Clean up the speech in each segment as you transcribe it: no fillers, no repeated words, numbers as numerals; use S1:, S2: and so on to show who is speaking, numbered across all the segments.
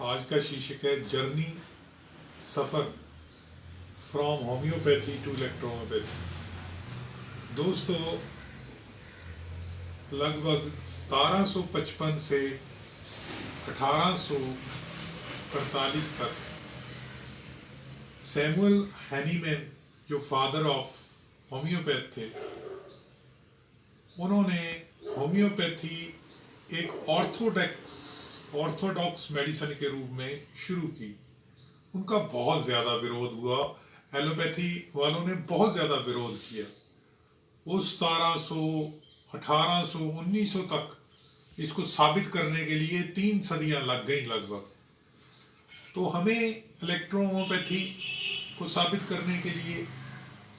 S1: आज का शीर्षक है जर्नी सफ़र फ्रॉम होम्योपैथी टू इलेक्ट्रोहोम्योपैथी। दोस्तों, लगभग 1755 से 1843 तक सैमुअल हैनीमैन, जो फादर ऑफ होम्योपैथ थे, उन्होंने होम्योपैथी एक ऑर्थोडॉक्स मेडिसिन के रूप में शुरू की। उनका बहुत ज़्यादा विरोध हुआ, एलोपैथी वालों ने बहुत ज़्यादा विरोध किया। वो 1700, 1800, 1900 तक इसको साबित करने के लिए 3 सदियां लग गई लगभग। तो हमें इलेक्ट्रोहोम्योपैथी को साबित करने के लिए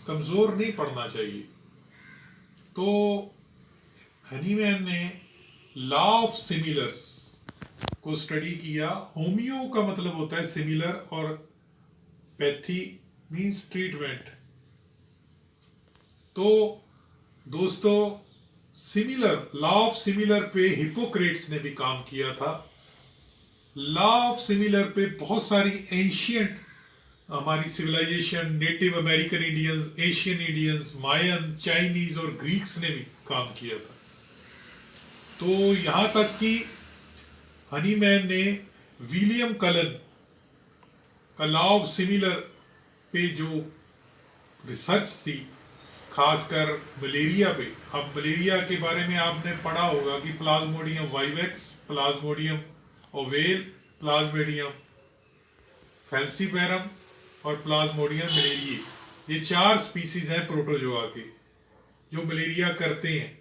S1: कमज़ोर नहीं पड़ना चाहिए। तो हनीमैन ने लॉ ऑफ सिमिलर्स को स्टडी किया। होमियो का मतलब होता है सिमिलर और पैथी मीन्स ट्रीटमेंट। तो दोस्तों, सिमिलर, लॉ ऑफ सिमिलर पे हिपोक्रेट्स ने भी काम किया था। लॉ ऑफ सिमिलर पे बहुत सारी एंशियंट हमारी civilization, native American Indians, Asian Indians, Mayan, Chinese और ग्रीक्स ने भी काम किया था। तो यहाँ तक कि हनीमैन ने विलियम कलन का लॉ ऑफ सिमिलर पे जो रिसर्च थी, खासकर मलेरिया पे। अब मलेरिया के बारे में आपने पढ़ा होगा कि Plasmodium vivax, Plasmodium oval, Plasmodium falciparum और प्लाज्मोडियम मलेरिये, ये 4 स्पीसीज हैं प्रोटोजोआ के जो मलेरिया करते हैं,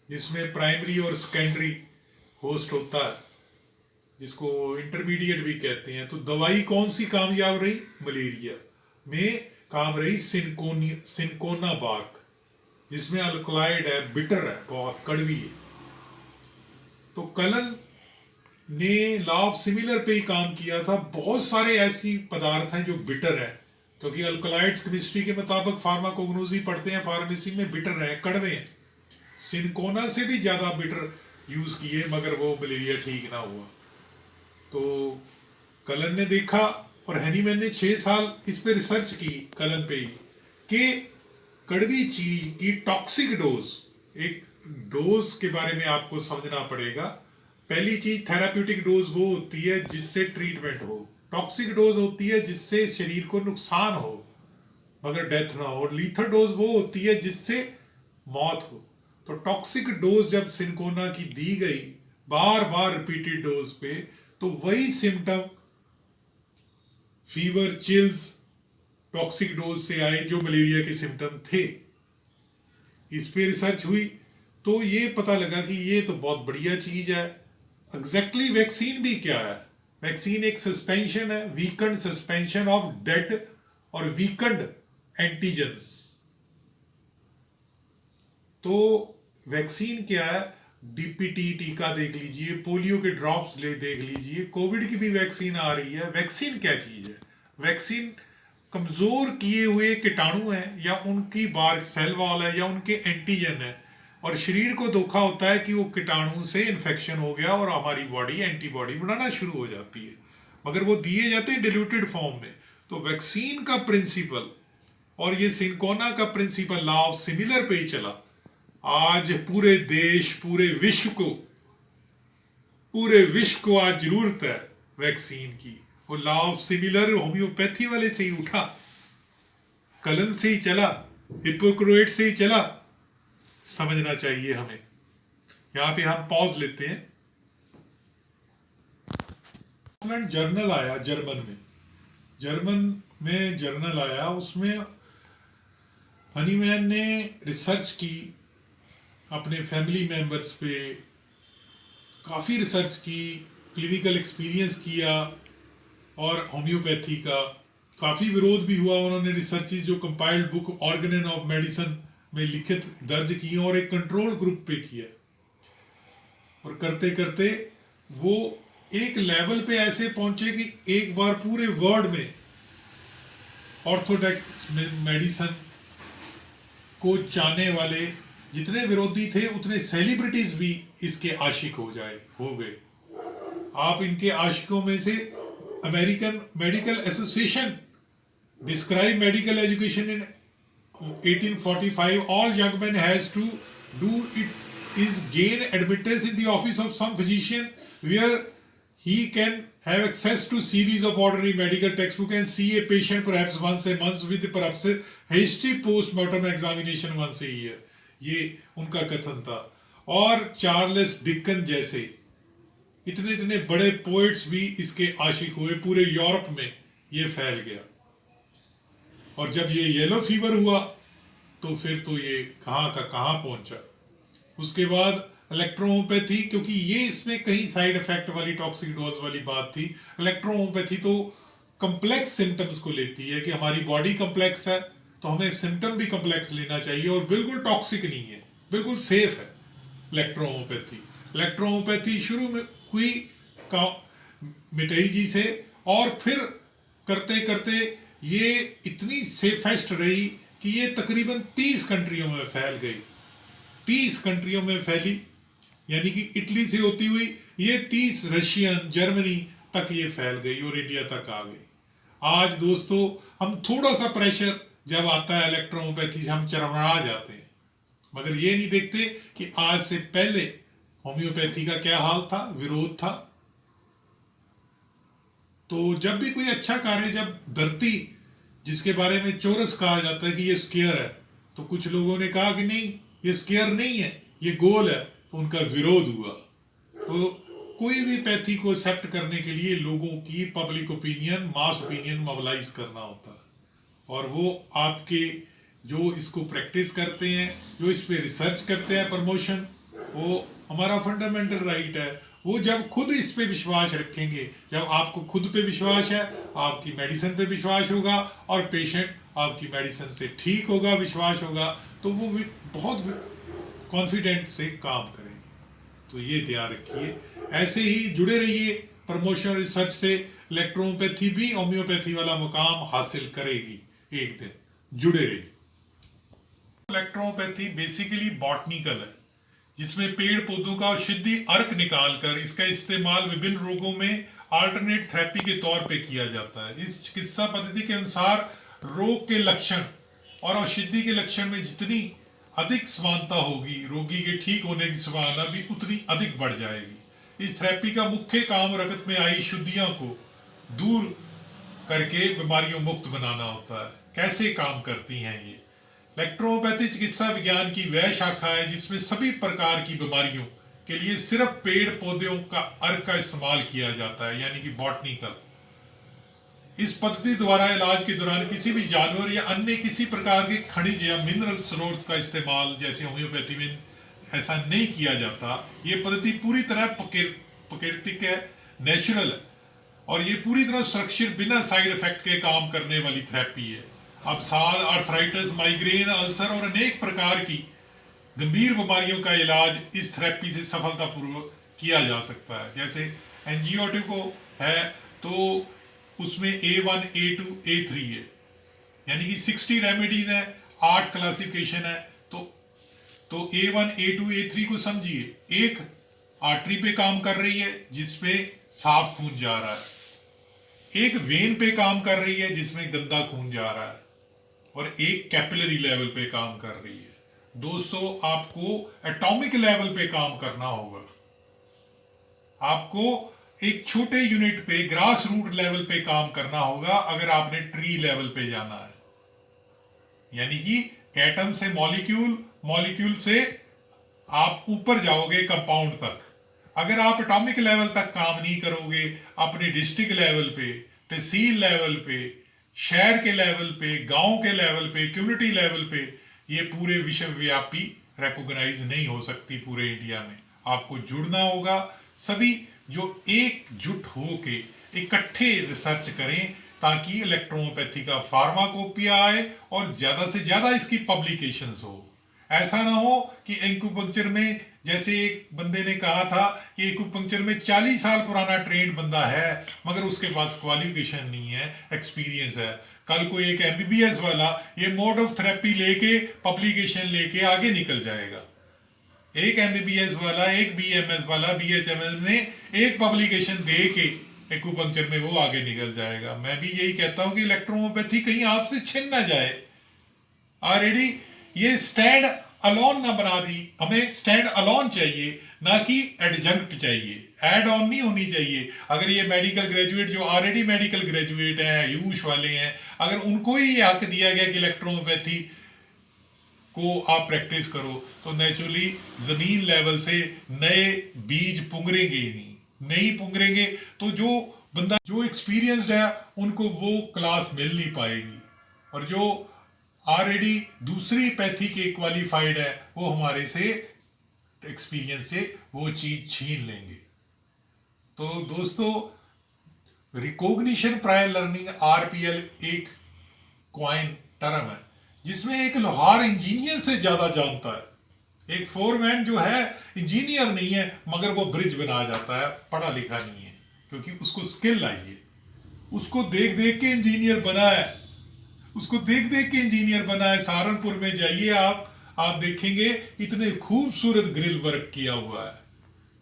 S1: जिसमें प्राइमरी और सेकेंडरी होस्ट होता है, जिसको इंटरमीडिएट भी कहते हैं। तो दवाई कौन सी कामयाब रही? मलेरिया में काम रही सिनकोना बार्क, जिसमें अल्कलॉइड है, बिटर है, बहुत कड़वी है। तो कलन ने लॉ ऑफ सिमिलर पे ही काम किया था। बहुत सारे ऐसी पदार्थ हैं जो बिटर है, क्योंकि अल्कलॉइड्स केमिस्ट्री के मुताबिक फार्माकोग्नोसी पढ़ते हैं फार्मेसी में, बिटर है, कड़वे हैं। सिनकोना से भी ज़्यादा बिटर यूज़ किए, मगर वो मलेरिया ठीक ना हुआ। तो कलन ने देखा और हैनीमैन ने 6 साल इस पे रिसर्च की, कलन पे ही, कि कड़वी चीज की टॉक्सिक डोज, एक डोज के बारे में आपको समझना पड़ेगा। पहली चीज, थेराप्यूटिक डोज वो होती है जिससे ट्रीटमेंट हो, टॉक्सिक डोज होती है जिससे शरीर को नुकसान हो मगर डेथ ना हो, और लीथल डोज वो होती है जिससे मौत हो। तो टॉक्सिक डोज जब सिनकोना की दी गई बार बार रिपीटेड डोज पे, तो वही symptom, fever, chills, toxic dose से आए जो मलेरिया के सिम्टम थे। इस पे रिसर्च हुई तो ये पता लगा कि ये तो बहुत बढ़िया चीज है। एग्जैक्टली वैक्सीन भी क्या है? वैक्सीन एक सस्पेंशन है, वीकेंड सस्पेंशन ऑफ डेड और वीकेंड एंटीजेंस। तो वैक्सीन क्या है? डीपीटी टीका देख लीजिए, पोलियो के ड्रॉप्स देख लीजिए, कोविड की भी वैक्सीन आ रही है। वैक्सीन क्या चीज है? वैक्सीन कमजोर किए हुए कीटाणु हैं, या उनकी बार सेल वॉल है, या उनके एंटीजन है, और शरीर को धोखा होता है कि वो कीटाणु से इन्फेक्शन हो गया और हमारी बॉडी एंटीबॉडी बनाना शुरू हो जाती है, मगर वो दिए जाते हैं डिल्यूटेड फॉर्म में। तो वैक्सीन का प्रिंसिपल और ये सिनकोना का प्रिंसिपल लॉ ऑफ सिमिलर पे ही चला। आज पूरे देश, पूरे विश्व को आज जरूरत है वैक्सीन की। वो लॉ ऑफ सिमिलर होम्योपैथी वाले से ही उठा, कलन से ही चला, हिपोक्रेट से ही चला। समझना चाहिए हमें। यहां पे हम पॉज लेते हैं। जर्नल आया जर्मन में जर्नल आया, उसमें हनीमैन ने रिसर्च की अपने फैमिली मेंबर्स पे, काफ़ी रिसर्च की, क्लिनिकल एक्सपीरियंस किया, और होम्योपैथी का काफ़ी विरोध भी हुआ। उन्होंने रिसर्चेज जो compiled book organ of medicine में लिखित दर्ज की और एक कंट्रोल ग्रुप पे किया, और करते करते वो एक लेवल पे ऐसे पहुंचे कि एक बार पूरे वर्ल्ड में ऑर्थोडॉक्स मेडिसिन को चाहने वाले जितने विरोधी थे उतने सेलिब्रिटीज भी इसके आशिक हो गए। आप इनके आशिकों में से American medical association describe medical education in 1845. All young man has to do it is gain admittance in the office of some physician where he can have access to series of ordinary medical textbook and see a patient perhaps once a month with perhaps a history post-mortem examination once a year. ये उनका कथन था. और Charles Dickens जैसे इतने इतने बड़े poets भी इसके आशिक हुए. पूरे यूरोप में ये फैल गया. और जब ये येलो फीवर हुआ तो फिर तो ये कहाँ का कहाँ पहुंचा. उसके बाद इलेक्ट्रोहोम्योपैथी, क्योंकि ये इसमें कहीं साइड इफेक्ट वाली टॉक्सिक डोज वाली बात थी. इलेक्ट्रोहोम्योपैथी तो कम्प्लेक्स सिम्टम्स को लेती है कि हमारी बॉडी कम्प्लेक्स है तो हमें सिम्टम भी कम्प्लेक्स लेना चाहिए और बिल्कुल टॉक्सिक नहीं है, बिल्कुल सेफ है इलेक्ट्रोहोम्योपैथी. इलेक्ट्रोहोम्योपैथी शुरू में हुई मिटई जी से और फिर करते करते ये इतनी सेफेस्ट रही कि ये तकरीबन 30 कंट्रियों में फैल गई. 30 कंट्रियों में फैली, यानी कि इटली से होती हुई ये 30 रशियन जर्मनी तक ये फैल गई और इंडिया तक आ गई. आज दोस्तों हम थोड़ा सा प्रेशर जब आता है इलेक्ट्रोहोम्योपैथी से हम चरमरा जाते हैं, मगर ये नहीं देखते कि आज से पहले होम्योपैथी का क्या हाल था, विरोध था. तो जब भी कोई अच्छा कार्य, जब धरती जिसके बारे में चौरस कहा जाता है कि ये स्क्वायर है, तो कुछ लोगों ने कहा कि नहीं ये स्क्वायर नहीं है, ये गोल है, तो उनका विरोध हुआ. तो कोई भी पैथी को एक्सेप्ट करने के लिए लोगों की पब्लिक ओपिनियन, मास ओपिनियन मोबिलाइज करना होता है. और वो आपके जो इसको प्रैक्टिस करते हैं, जो इस पे रिसर्च करते हैं, प्रमोशन, वो हमारा फंडामेंटल राइट है. वो जब खुद इस पे विश्वास रखेंगे, जब आपको खुद पे विश्वास है, आपकी मेडिसिन पे विश्वास होगा और पेशेंट आपकी मेडिसिन से ठीक होगा, विश्वास होगा, तो वो बहुत कॉन्फिडेंट से काम करेंगे. तो ये ध्यान रखिए. ऐसे ही जुड़े रहिए प्रमोशन रिसर्च से. इलेक्ट्रोहोम्योपैथी भी होम्योपैथी वाला मुकाम हासिल करेगी एक दिन. जुड़े रहिए. इलेक्ट्रोहोम्योपैथी बेसिकली बॉटनिकल है, जिसमें पेड़ पौधों का औषधि अर्क निकालकर इसका इस्तेमाल विभिन्न रोगों में अल्टरनेट थेरेपी के तौर पे किया जाता है. इस चिकित्सा पद्धति के अनुसार रोग के लक्षण और औषधि के लक्षण में जितनी अधिक समानता होगी, रोगी के ठीक होने की संभावना भी उतनी अधिक बढ़ जाएगी. इस थेरेपी का मुख्य काम रक्त में आई शुद्धियों को दूर करके बीमारियों मुक्त बनाना होता है. कैसे काम करती हैं ये? इलेक्ट्रोहोम्योपैथी चिकित्सा विज्ञान की वह शाखा है जिसमें सभी प्रकार की बीमारियों के लिए सिर्फ पेड़ पौधों का अर्क का इस्तेमाल किया जाता है, यानी कि बॉटनिकल. इस पद्धति द्वारा इलाज के दौरान किसी भी जानवर या अन्य किसी प्रकार के खनिज या मिनरल स्रोत का इस्तेमाल जैसे होम्योपैथी में ऐसा नहीं किया जाता. ये पद्धति पूरी तरह प्राकृतिक है, नेचुरल है, और ये पूरी तरह सुरक्षित बिना साइड इफेक्ट के काम करने वाली थेरेपी है. अब साल, आर्थराइटिस, माइग्रेन, अल्सर और अनेक प्रकार की गंभीर बीमारियों का इलाज इस थेरेपी से सफलतापूर्वक किया जा सकता है. जैसे एंजियोटिको है तो उसमें A1, A2, A3 है, यानी कि 60 रेमेडीज है, 8 क्लासिफिकेशन है. तो A1, A2, A3 को समझिए. एक आर्टरी पे काम कर रही है जिसपे साफ खून जा रहा है, एक वेन पे काम कर रही है जिसमें गंदा खून जा रहा है, और एक कैपिलरी लेवल पे काम कर रही है. दोस्तों आपको एटॉमिक लेवल पे काम करना होगा. आपको एक छोटे यूनिट पे, ग्रास रूट लेवल पे काम करना होगा अगर आपने ट्री लेवल पे जाना है, यानी कि एटम से मॉलिक्यूल, मॉलिक्यूल से आप ऊपर जाओगे कंपाउंड तक. अगर आप एटॉमिक लेवल तक काम नहीं करोगे, अपने डिस्ट्रिक्ट लेवल पे, तहसील लेवल पे, शहर के लेवल पे, गांव के लेवल पे, कम्युनिटी लेवल पे, ये पूरे विश्वव्यापी रिकॉग्नाइज नहीं हो सकती पूरे इंडिया में. आपको जुड़ना होगा. सभी जो एकजुट होके इकट्ठे रिसर्च करें ताकि इलेक्ट्रोहोम्योपैथी का फार्माकोपिया आए और ज्यादा से ज्यादा इसकी पब्लिकेशंस हो. ऐसा ना हो कि एक्यूपंक्चर में, जैसे एक बंदे ने कहा था कि एक्यूपंक्चर में 40 साल पुराना ट्रेंड बंदा है मगर उसके पास क्वालिफिकेशन नहीं है, एक्सपीरियंस है. कल को एक MBBS वाला ये मोड ऑफ थेरेपी लेके, पब्लिकेशन लेके आगे निकल जाएगा. एक MBBS वाला, एक BMS वाला, BHMS ने एक पब्लिकेशन दे के एक्यूपंक्चर में वो आगे निकल जाएगा। मैं भी यही कहता हूं कि इलेक्ट्रोहोम्योपैथी कहीं आपसे छिन ना जाए। ऑलरेडी ये स्टैंड अलोन ना बना दी, हमें स्टैंड अलोन चाहिए, ना कि एडजंक्ट चाहिए, एड ऑन नहीं होनी चाहिए। अगर ये मेडिकल ग्रेजुएट जो ऑलरेडी मेडिकल ग्रेजुएट हैं, आयुष वाले हैं, अगर उनको ही ये हक दिया गया कि इलेक्ट्रोहोम्योपैथी को आप प्रैक्टिस करो, तो नेचुरली जमीन लेवल से नए बीज पुंगरेंगे ही नहीं पुंगरेंगे, तो जो बंदा जो एक्सपीरियंस्ड है उनको वो क्लास मिल नहीं पाएगी, और जो ऑलरेडी दूसरी पैथी के क्वालिफाइड है वो हमारे से एक्सपीरियंस से वो चीज छीन लेंगे। तो दोस्तों, रिकॉग्निशन प्रायर लर्निंग RPL एक क्वाइन टर्म है जिसमें एक लोहार इंजीनियर से ज्यादा जानता है। एक फोरमैन जो है इंजीनियर नहीं है मगर वो ब्रिज बना जाता है, पढ़ा लिखा नहीं है, क्योंकि उसको स्किल आई है, उसको देख देख के इंजीनियर बना है, उसको देख देख के इंजीनियर बना है। सहारनपुर में जाइए आप देखेंगे इतने खूबसूरत ग्रिल वर्क किया हुआ है,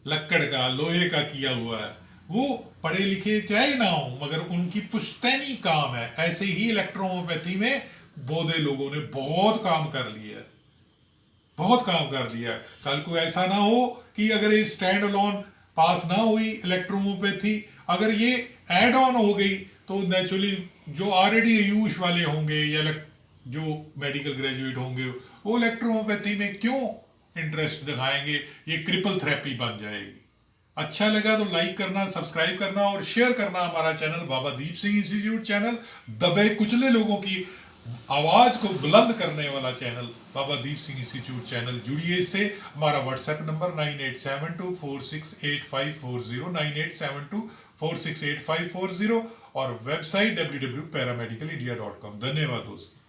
S1: लक्कड़ का, लोहे का किया हुआ है। वो पढ़े लिखे चाहे ना हो मगर उनकी पुश्तैनी काम है। ऐसे ही इलेक्ट्रोहोम्योपैथी में बौद्धे लोगों ने बहुत काम कर लिया है, बहुत काम कर लिया है। कल को ऐसा ना हो कि अगर ये स्टैंड अलोन पास ना हुई इलेक्ट्रोहोम्योपैथी, अगर ये एड ऑन हो गई, तो नेचुरली जो ऑलरेडी आयुष वाले होंगे या जो मेडिकल ग्रेजुएट होंगे वो इलेक्ट्रोहोम्योपैथी में क्यों इंटरेस्ट दिखाएंगे, ये क्रिपल थेरेपी बन जाएगी। अच्छा लगा तो लाइक करना, सब्सक्राइब करना और शेयर करना हमारा channel Baba Deep Singh institute channel, दबे कुचले लोगों की आवाज को बुलंद करने वाला channel Baba Deep Singh institute channel. जुड़िए इससे। हमारा व्हाट्सएप नंबर 9872468540, 9872468540 और वेबसाइट www.paramedicalindia.com। धन्यवाद दोस्तों।